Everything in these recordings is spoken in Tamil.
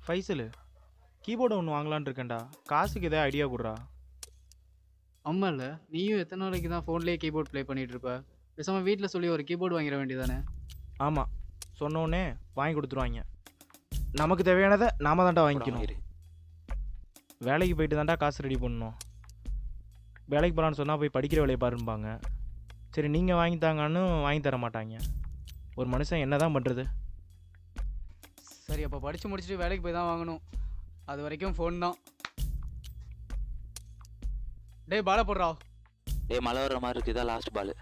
ஃபைசலு, கீபோர்டு ஒன்று வாங்கலான்னு இருக்கேன்டா. காசுக்கு எதாவது ஐடியா குடுறா. ஆமால்ல, நீயும் எத்தனை நாளைக்கு தான் ஃபோன்லேயே கீபோர்ட் ப்ளே பண்ணிட்டு இருப்ப? பேசாம வீட்ல சொல்லி ஒரு கீபோர்டு வாங்கிட வேண்டியதானே? ஆமாம், சொன்னோடனே வாங்கி கொடுத்துருவாங்க. நமக்கு தேவையானதை நாம தான்டா வாங்கிக்கணும். வேலைக்கு போயிட்டு தான்டா காசு ரெடி பண்ணணும். வேலைக்கு போகலான்னு சொன்னால் போய் படிக்கிற வேலையை பாரும்பாங்க. சரி நீங்கள் வாங்கி தாங்கன்னு வாங்கி தர மாட்டாங்க. ஒரு மனுஷன் என்ன தான் பண்ணுறது? சரி, அப்போ படித்து முடிச்சுட்டு வேலைக்கு போய் தான் வாங்கணும். அது வரைக்கும் ஃபோன் தான். டேய் பாலை போடுறா. டேய் மழை வர்ற மாதிரி இருக்கு, இதான் லாஸ்ட் பால்.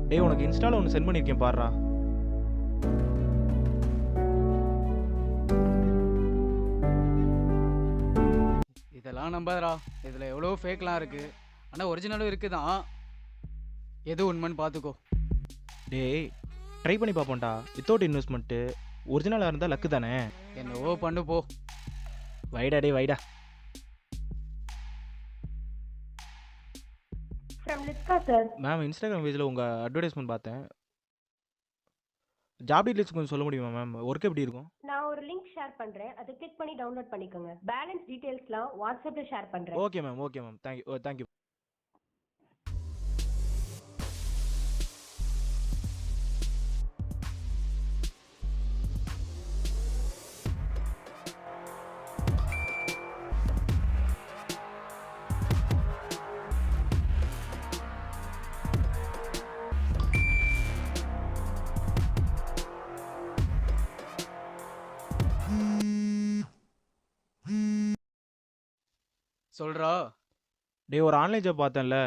டேய் உனக்கு இன்ஸ்டாவில் ஒன்று சென்ட் பண்ணியிருக்கேன் பாருடா. இதெல்லாம் நம்பாதடா. இதில் எவ்வளோ ஃபேக்லாம் இருக்குது. ஆனால் ஒரிஜினலும் இருக்குது தான். எது உண்மைன்னு பார்த்துக்கோ. டேய் ட்ரை பண்ணி பார்ப்போம்டா. வித்தவுட் இன்வெஸ்ட்மெண்ட்டு ஒரிஜினலாக இருந்தால் லக்கு தானே. என்னவோ பண்ணு போ. வைடா டே வைடா. மேம், இன்ஸ்டாகிராம் பேஜில் உங்கள் அட்வர்டைஸ்மெண்ட் பார்த்தேன். ஜாப் டீட்டெயில்ஸ் கொஞ்சம் சொல்ல முடியுமா மேம்? ஒர்க் எப்படி இருக்கும்? நான் ஒரு லிங்க் ஷேர் பண்றேன், அதை கிளிக் பண்ணி டவுன்லோட் பண்ணிக்கோங்க. பேலன்ஸ் டீடைல்ஸ்லாம் வாட்ஸ்அப்ல ஷேர் பண்றேன். Okay ma'am thank you thank you. சொல்கிறா. டே ஒரு ஆன்லைன் ஜாப் பார்த்தேன்ல,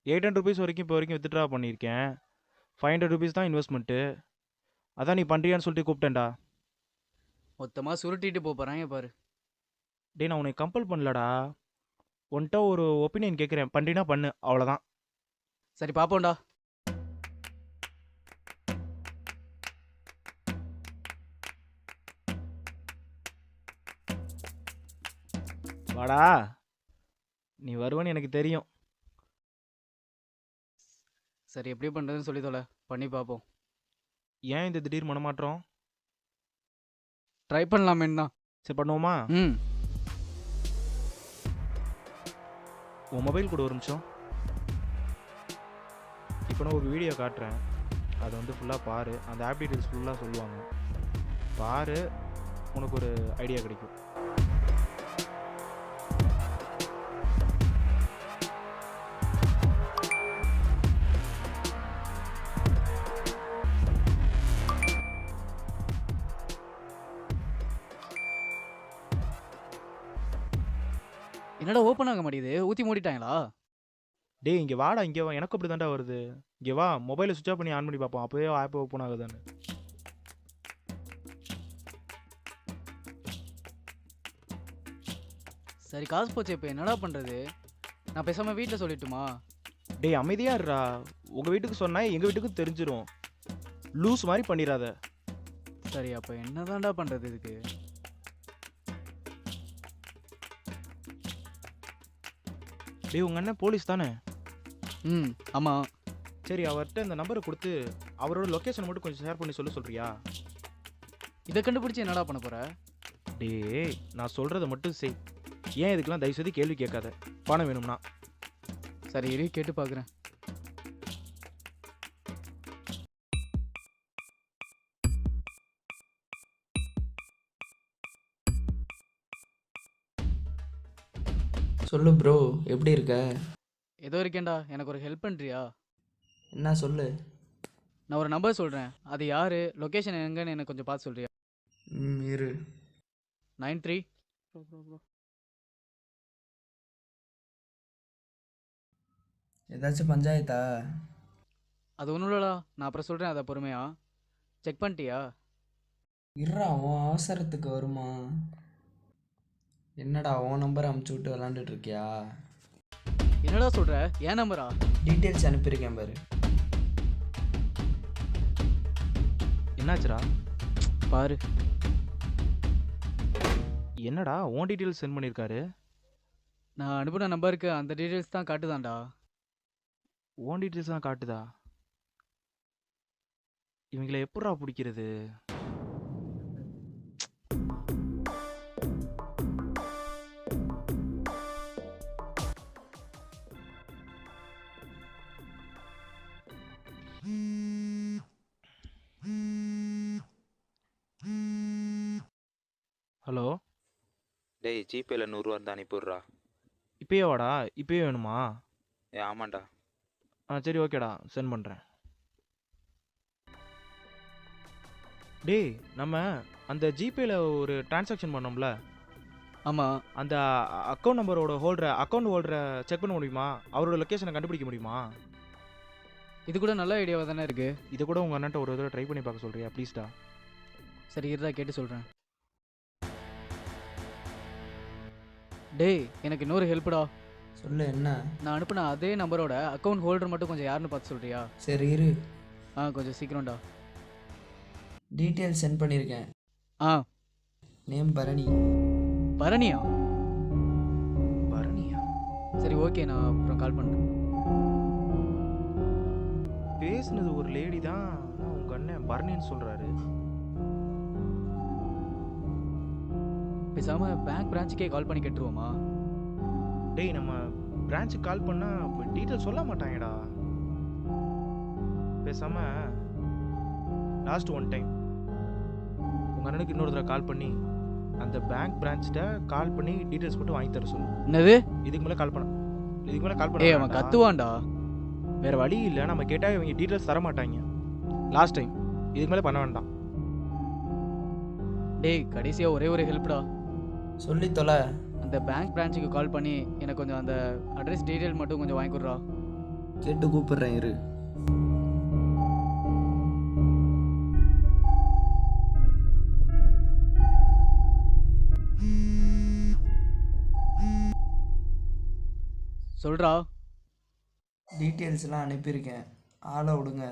800 ருபீஸ் வரைக்கும் இப்போ வரைக்கும் வித்ட்ரா பண்ணியிருக்கேன். 500 ருபீஸ் தான் இன்வெஸ்ட்மெண்ட்டு. அதான் நீ பண்ணுறியான்னு சொல்லிட்டு கூப்பிட்டேன்டா. மொத்தமாக சுருட்டிட்டு போகிறாங்க பாரு. டே நான் உன்னை கம்பல் பண்ணலடா. உன்கிட்ட ஒரு ஒப்பீனியன் கேட்குறேன், பண்ணுறீனா பண்ணு, அவ்வளோதான். சரி பார்ப்போம்டா. வாடா, நீ வருவேன்னு எனக்கு தெரியும். சரி, எப்படி பண்ணுறதுன்னு சொல்லி தொலை, பண்ணி பார்ப்போம். ஏன் இந்த திடீர் மனமாற்றம்? ட்ரை பண்ணலாமேன்னு தான். சரி பண்ணுவோமா? ம். உன் மொபைல் கூட ஒரு நிமிஷம். இப்போ நான் ஒரு வீடியோ காட்டுறேன், அதை வந்து ஃபுல்லாக பாரு. அந்த ஆப் டீட்டெயில்ஸ் ஃபுல்லாக சொல்லுவாங்க, பாரு. உனக்கு ஒரு ஐடியா கிடைக்கும். என்னடா ஓப்பன் ஆக மாட்டேங்குது? ஊற்றி மூடிட்டாங்களா? டே இங்கே வாடா, இங்கே வா. எனக்கு அப்படி தான்டா வருது. இங்கே வா, மொபைலை சுவிட்ச் ஆஃப் பண்ணி ஆன் பண்ணி பார்ப்போம், அப்போவே ஆப் ஓப்பன் ஆகுதான்னு. சரி, காசு போச்சு. இப்போ என்னடா பண்ணுறது? நான் பேசாமல் வீட்டில் சொல்லிட்டுமா? டே அமைதியாக இருடா. உங்கள் வீட்டுக்கு சொன்னால் எங்கள் வீட்டுக்கு தெரிஞ்சிடும். லூஸ் மாதிரி பண்ணிடாத. சரி, அப்போ என்னதான்டா பண்ணுறது இதுக்கு? டே உங்கள் அண்ணன் போலீஸ் தானே? ம், ஆமாம். சரி, அவர்கிட்ட இந்த நம்பரை கொடுத்து அவரோட லொக்கேஷன் மட்டும் கொஞ்சம் ஷேர் பண்ணி சொல்கிறியா? இதை கண்டுபிடிச்சி என்னடா பண்ண போகிற? டே நான் சொல்கிறத மட்டும் செய். ஏன் இதுக்கெல்லாம் தயவுசெய்து கேள்வி கேட்காத. பணம் வேணும்னா. சரி, இரு, கேட்டு பார்க்குறேன். சொல்லு ப்ரோ, எப்படி இருக்க? ஏதோ இருக்கேன்டா. எனக்கு ஒரு ஹெல்ப் பண்ணுறியா? என்ன சொல்லு. நான் ஒரு நம்பர் சொல்கிறேன், அது யார், லொக்கேஷன் எங்கன்னு எனக்கு கொஞ்சம் பார்த்து சொல்கிறியா? இரு. 93 ஏதாச்சும் பஞ்சாயத்தா? அது ஒன்றும் இல்லடா, நான் அப்புறம் சொல்கிறேன், அதை பொறுமையா. செக் பண்ணிட்டியா? இருடா, உன் அவசரத்துக்கு வருமா? என்னடா உன் நம்பரை அமுச்சு விட்டு விளாண்டுட்டு இருக்கியா? என்னடா சொல்ற? ஏன் நம்பரா? டீட்டெயில்ஸ் அனுப்பியிருக்கேன் பாரு. என்னாச்சுடா? பாரு. என்னடா உன் டீட்டெயில்ஸ் சென்ட் பண்ணியிருக்காரு? நான் அனுப்புன நம்பருக்கு அந்த டீடைல்ஸ் தான் காட்டுதான்டா. உன் டீட்டெயில்ஸ் தான் காட்டுதா? இவங்களை எப்பட்றா பிடிக்கிறது? ஹலோ, டேய் ஜிபேல 100 இருந்தா அனுப்பிவிட்றா. இப்பயே வாடா. இப்பயே வேணுமா? ஆமாண்டா. சரி ஓகேடா, சென்ட் பண்ணுறேன். டேய், நம்ம அந்த ஜிபேல ஒரு டிரான்சாக்ஷன் பண்ணோம்ல, ஆமா. அந்த அக்கௌண்ட் நம்பரோட அக்கௌண்ட் ஹோல்டரை செக் பண்ண முடியுமா? அவரோட லொக்கேஷனை கண்டுபிடிக்க முடியுமா? இது கூட நல்ல ஐடியாவா தானே இருக்கு. இதை கூட உங்கள் அண்ணன்ட்ட ஒரு தடவை ட்ரை பண்ணி பார்க்க சொல்கிறியா ப்ளீஸ்டா? சரி இருடா, கேட்டு சொல்றேன். டேய், எனக்கு இன்னொரு ஹெல்ப்டா. சொல்லு என்ன? நான் அனுப்புன அதே நம்பரோட அக்கௌண்ட் ஹோல்டர் மட்டும் கொஞ்சம் யாருன்னு பார்த்து சொல்றியா? சரி இரு. கொஞ்சம் சீக்கிரம்டா. டீட்டெயில்ஸ் சென்ட் பண்ணியிருக்கேன். ஆ. நேம் பரணி. பரணியா? பரணியா? சரி ஓகே, நான் அப்புறம் கால் பண்ணுறேன். பேசுனது ஒரு லேடி தான், ஆனால் உங்கள் அண்ணன் பரணின்னு சொல்கிறாரு. பேசாம பேங்க் பிரான்ச்சுக்கே கால் பண்ணி கேட்டுருவோமா? டேய், நம்ம பிரான்ச்சுக்கு கால் பண்ணால் இப்போ டீட்டெயில் சொல்ல மாட்டாங்கடா. பேசாமல் லாஸ்ட் ஒன் டைம் உங்கள் அண்ணனுக்கு இன்னொரு தடவை கால் பண்ணி அந்த பேங்க் பிரான்ச்சிட்ட கால் பண்ணி டீட்டெயில்ஸ் மட்டும் வாங்கி தர சொல்லு. என்னது? இதுக்கு மேலே கால் ஏய், அவன் பண்ண கத்துவான்டா. வேற வழி இல்லை, நம்ம கேட்டால் இவங்க டீட்டெயில்ஸ் தர மாட்டாங்க. லாஸ்ட் டைம், இதுக்கு மேலே பண்ண வேண்டாம். டேய், கடைசியா ஒரே ஒரு ஹெல்ப்டா. சொல்லி தொலை. அந்த பேங்க் பிரான்ச்சுக்கு கால் பண்ணி எனக்கு கொஞ்சம் அந்த அட்ரஸ் டீடைல் மட்டும் கொஞ்சம் வாங்கி கொடுறா. கேட்டு கூப்பிடுறேன் இரு. சொல்றா. டீட்டெயில்ஸ்லாம் அனுப்பியிருக்கேன், ஆளை விடுங்க.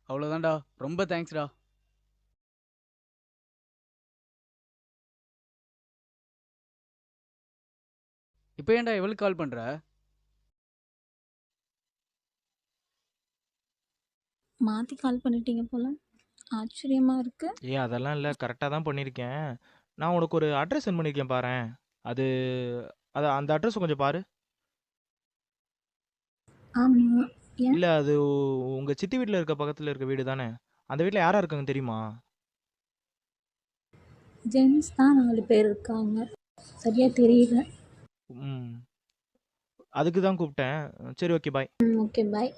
அவ்வளோதான்டா, ரொம்ப தேங்க்ஸ்டா. இப்போ ஏன்டா எவ்வளவு கால் பண்ற? மாற்றி கால் பண்ணிட்டீங்க போல, ஆச்சரியமாக இருக்கு. அதெல்லாம் இல்லை, கரெக்டாக தான் பண்ணியிருக்கேன். நான் உனக்கு ஒரு அட்ரஸ் சென்ட் பண்ணியிருக்கேன் பாரேன். அது அந்த அட்ரஸ் கொஞ்சம் பாரு. ஆமாம். ஏன்? இல்லை, அது உங்கள் சித்தி வீட்டில் இருக்க பக்கத்தில் இருக்க வீடு தானே? அந்த வீட்டில் யாராக இருக்காங்க தெரியுமா? ஜென்ஸ் தான் 4 பேர் இருக்காங்க, சரியாக தெரியல. ம், அதுக்கு தான் கூப்பிட்டேன். சரி okay, bye. Okay bye.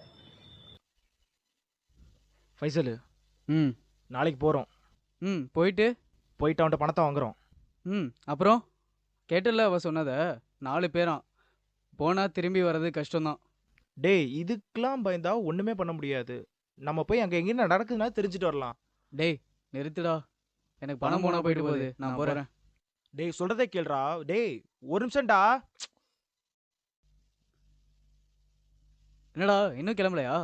Faisal, ம். நாளைக்கு போகிறோம். போயிட்டு அவன்கிட்ட பணத்தை வாங்குறோம். அப்புறம் கேட்டல அவ சொன்னத. 4 பேராம். போனா திரும்பி வர்றது கஷ்டம்தான். டேய், இதுக்கெல்லாம் பயந்தா ஒன்றுமே பண்ண முடியாது. நம்ம போய் அங்கே எங்கேயும் நடக்குதுன்னா தெரிஞ்சுட்டு வரலாம். டேய் நிறுத்துடா, எனக்கு பணம் போனா போயிட்டு போகுது, நான் போறேன். டேய், சொல்கிறதே கேளுடா. டேய், ஒரு நிமிஷம்டா. என்னடா இன்னும் கிளம்பலையா?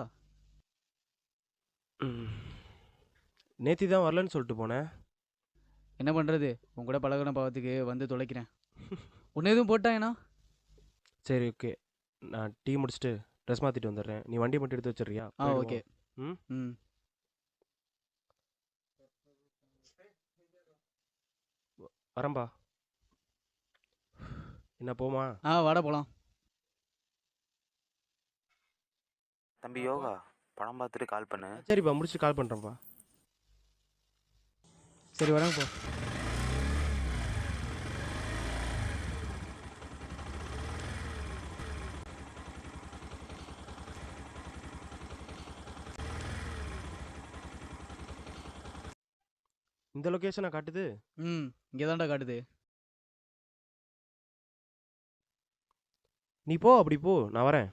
நேத்தி தான் வரலன்னு சொல்லிட்டு போனேன். என்ன பண்றது, உன் கூட பழகுன பாவத்துக்கு வந்து தொலைக்கிறேன். உன்ன எதுவும் போட்டாங்கண்ணா? சரி ஓகே, நான் டீ முடிச்சுட்டு ட்ரெஸ் மாற்றிட்டு வந்துடுறேன். நீ வண்டி மட்டும் எடுத்து வச்சிடுறியா? ஓகே. ம் வரம்பா. என்ன போமா? வாடா போலாம். தம்பி யோகா, படம் பார்த்துட்டு கால் பண்ணு. சரிப்பா, முடிச்சுட்டு கால் பண்ணுறேன்ப்பா. சரி வரேன்ப்பா. இந்த லொக்கேஷனை காட்டுது. இங்கே தான்டா காட்டுது. நீ போ, அப்படி போ, நான் வரேன்.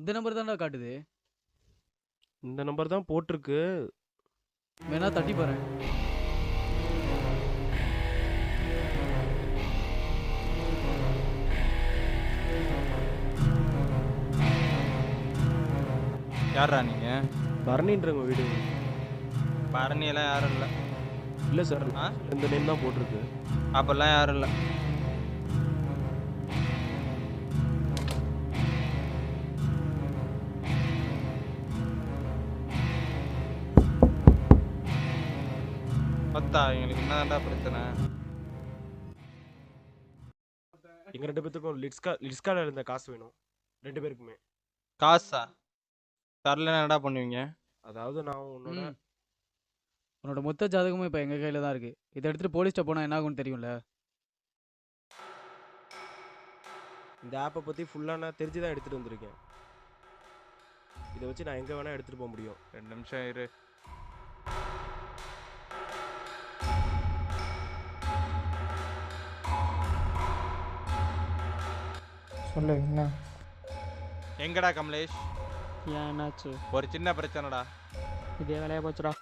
இந்த நம்பர் தான்டா காட்டுது. இந்த நம்பர் தான் போட்டிருக்கு. வேணா தட்டி பாரு. யாரா நீங்கள்? பரணின்றவங்க வீடு. பரணியெல்லாம் யாரும் இல்லை. இல்லை சார், ஆ இந்த நேம் தான் போட்டிருக்கு. அப்பெல்லாம் யாரும் இல்லை. பத்தா எங்களுக்கு என்னதான்டா பிரச்சனை? எங்கள் 2 பேத்துக்கும் லிட்ஸ்கால இருந்த காசு வேணும், 2 பேருக்குமே. காசா? தரலன்னா என்னடா பண்ணுவீங்க? அதாவது நான் உன்னோட உன்னோட மொத்த ஜாதகமும் இப்போ எங்கள் கையில் தான் இருக்குது. இதை எடுத்துகிட்டு போலீஸ்ட்ட போனால் என்ன ஆகும்னு தெரியும்ல. இந்த ஆப்பை பற்றி ஃபுல்லாக நான் தெரிஞ்சு தான் எடுத்துகிட்டு வந்திருக்கேன். இதை வச்சு நான் எங்கே வேணால் எடுத்துகிட்டு போக முடியும். 2 நிமிஷம் இரு. சொல்லு என்ன? எங்கடா கமலேஷ்? ஏன் என்னாச்சு? ஒரு சின்ன பிரச்சனைடா. இதே வேலையாக போச்சுடா.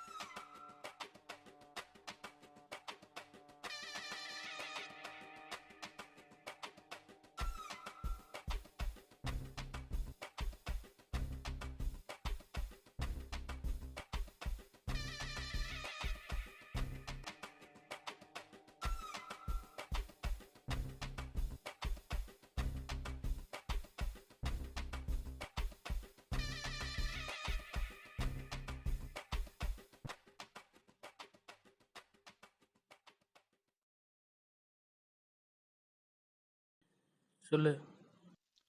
சொல்லு.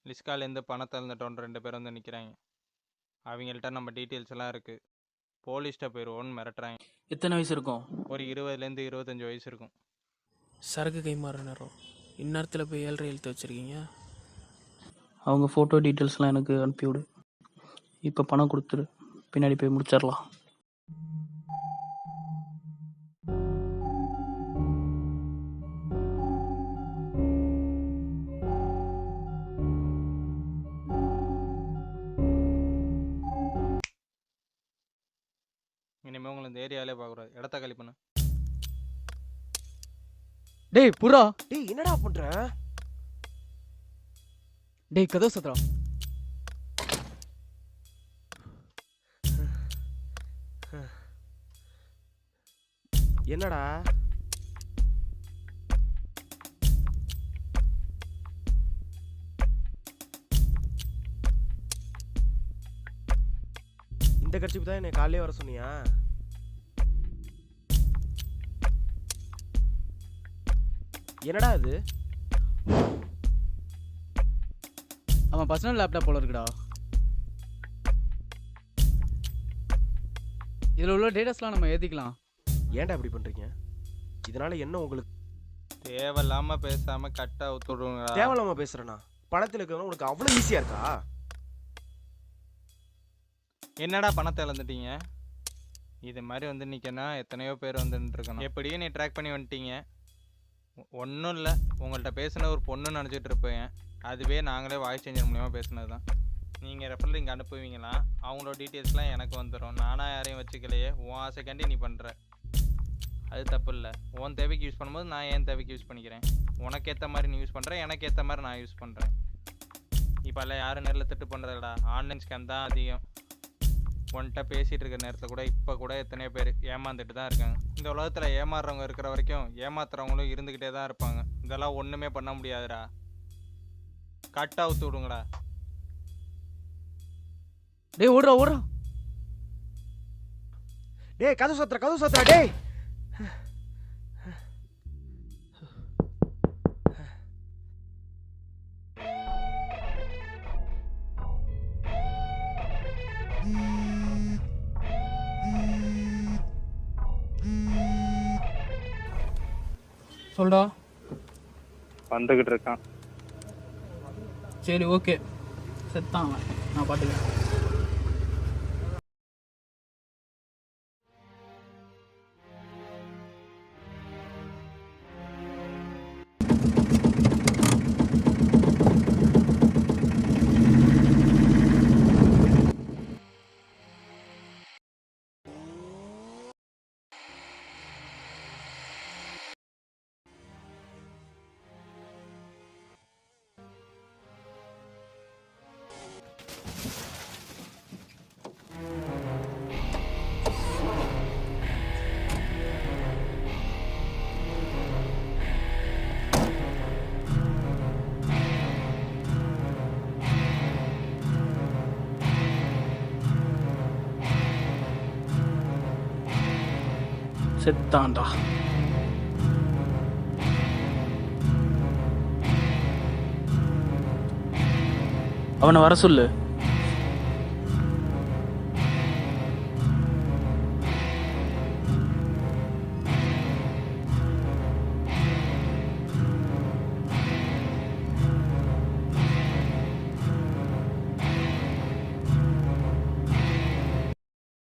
லிஸ்காலேருந்து பணத்தை இருந்துட்டோன்னு 2 பேர் வந்து நிற்கிறாங்க. அவங்கள்ட்ட நம்ம டீட்டெயில்ஸ் எல்லாம் இருக்குது. போலீஸ்ட்ட போயிடுவோன்னு மிரட்டுறாங்க. எத்தனை வயசு இருக்கும்? ஒரு 20லேருந்து 25 வயசு இருக்கும். சரக்கு கை மாறுற நேரம். இந்நேரத்தில் போய் 7:30 எழுத்து வச்சுருக்கீங்க. அவங்க ஃபோட்டோ டீட்டெயில்ஸ்லாம் எனக்கு அனுப்பிவிடு. இப்போ பணம் கொடுத்துரு, பின்னாடி போய் முடிச்சிடலாம். இனிமேல் உங்களை இந்த ஏரியாவிலே பார்க்கக்கூடாது. இடத்த காலி பண்ணு. டேய் புறா. டேய் என்னடா பண்ற? டேய் கதவு சத்ரா. என்னடா? இந்த கட்சிக்கு தான் என்னை காலையிலே வர சொன்னியா? என்னடா இது? அவன் பர்சனல் லேப்டாப் போல இருக்குடா. இதில் உள்ள டேட்டாஸ்லாம் நம்ம ஏற்றிக்கலாம். ஏன்டா இப்படி பண்றீங்க? இதனால என்ன உங்களுக்கு? தேவையில்லாமல் பேசாமல் கட்டாக விட்டுடுங்க. தேவையில்லாம பேசுறேனா? பணத்தில் இருக்கிறவங்க உனக்கு அவ்வளோ ஈஸியாக இருக்கா? என்னடா பணத்தை இழந்துட்டீங்க? இது மாதிரி வந்து நிற்கனா எத்தனையோ பேர் வந்துட்டு இருக்கணும். எப்படியும் நீ ட்ராக் பண்ணி வந்துட்டீங்க. ஒன்றும் இல்லை, உங்கள்கிட்ட பேசுன ஒரு பொண்ணுன்னு நினச்சிட்டு இருப்பேன். அதுவே நாங்களே வாய்ஸ் சேஞ்சர் மூலியமாக பேசுனது தான். நீங்கள் ரெஃபரல் இங்கே அனுப்புவீங்களா? அவங்களோட டீட்டெயில்ஸ்லாம் எனக்கு வந்துடும். நானாக யாரையும் வச்சுக்கலையே, உன் ஆசைக்காண்டி நீ பண்ணுற. அது தப்பு இல்லை. உன் தேவைக்கு யூஸ் பண்ணும்போது நான் என் தேவைக்கு யூஸ் பண்ணிக்கிறேன். உனக்கு ஏற்ற மாதிரி நீ யூஸ் பண்ணுறேன், எனக்கு ஏற்ற மாதிரி நான் யூஸ் பண்ணுறேன். இப்போல்லாம் யாரும் நேரில் திட்டு பண்ணுறதில்லடா. ஆன்லைன் ஸ்கேம் தான் அதிகம். உன்கிட்ட பேசிகிட்டு இருக்கிற நேரத்தில் கூட இப்போ கூட எத்தனையோ பேர் ஏமாந்துட்டு தான் இருக்காங்க. இந்த உலகத்தில் ஏமாறுறவங்க இருக்கிற வரைக்கும் ஏமாத்துறவங்களும் இருந்துக்கிட்டே தான் இருப்பாங்க. இதெல்லாம் ஒன்றுமே பண்ண முடியாதுடா. கட் அவுத்து விடுங்கடா. டேய் ஓடுறா ஓடுறா. டேய் கதவு சாத்துறா டேய். சொல்டா. வந்துக்கிட்டு இருக்கான். சரி ஓகே, செத்தான் அவன், நான் பார்த்துக்கிறேன். செத்தான்டா. அவனை வர சொல்லு.